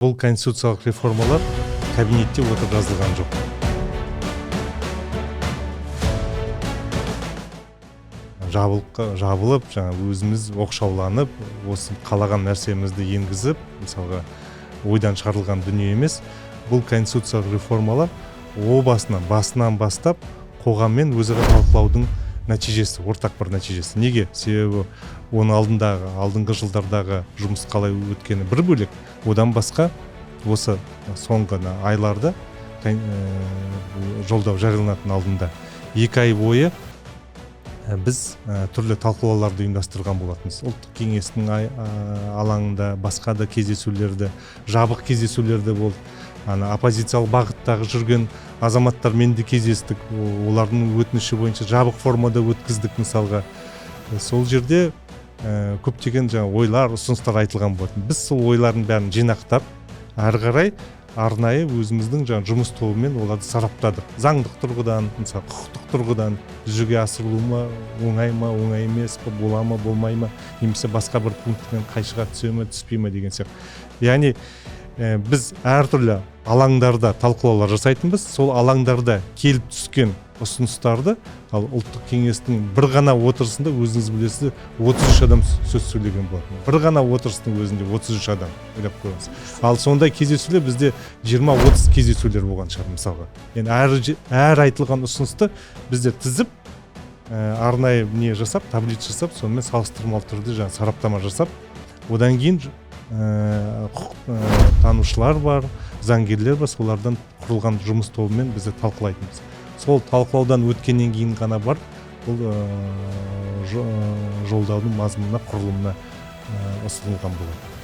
Бұл конституциялық реформалар кабинетте отырып жазылған жоқ. Жабылып, өзіміз оқшауланып, осы қалаған нәрсемізді енгізіп, мысалға ойдан шығарылған дүние емес. Бұл конституциялық реформалар басынан бастап қоғаммен өзара талқылаудың нәтижесі, ортақ бір нәтижесі. Неге? Себебі оның алдыңғы жылдардағы жұмыс қалай өткені бір бөлек. Одан басқа осы соңғы айларда жолдау жарияланатын алдында 2 ай бойы біз түрлі талқылауларды ұйымдастырған болатынбыз. Ұлттық кеңестің алаңында басқа да кездесулерді, жабық кездесулерді болды. Оппозициялық бағыттағы жүрген азаматтармен де кездестік. Олардың өтініші бойынша жабық формада өткіздік мысалға. Сол жерде көптеген ойлар, ұсыныстар айтылған болатын. Біз сол ойлардың бәрін жинақтап, ары қарай арнайы өзіміздің жұмыс тобымен оларды сараптадық. Заңдық тұрғыдан, мысалы құқықтық тұрғыдан жүзеге асырылуы ма, оңай емес пе, бола ма, болмай ма, немесе басқа бір пунктпен қайшыға түсе ме, түспей ме деген сияқты. Яғни біз әртүрлі алаңдарда талқылаулар жасайтынбыз. Сол алаңдарда келіп түскен ұсыныстарды, ал ұлттық кеңестің бір ғана отырысында өзіңіз білесіз 33 адам сөз сөйлеген болатын. Бір ғана отырыстың өзінде 33 адам ойлап көріңіз. Ал сондай кездесулер бізде 20-30 кездесулер болған шығар мысалға. Енді әр айтылған ұсынысты біздер тізіп, арнайы таблица жасап, сонымен салыстырмалы түрде сараптама жасап, одан кейін құқық танушылар бар, заңгерлер бар, солардан құрылған жұмыс тобымен бізде талқылайтынбыз. Сол талқылаудан өткеннен кейін ғана бар бұл жолдаудың мазмұнына, құрылымына ұсынылған болады.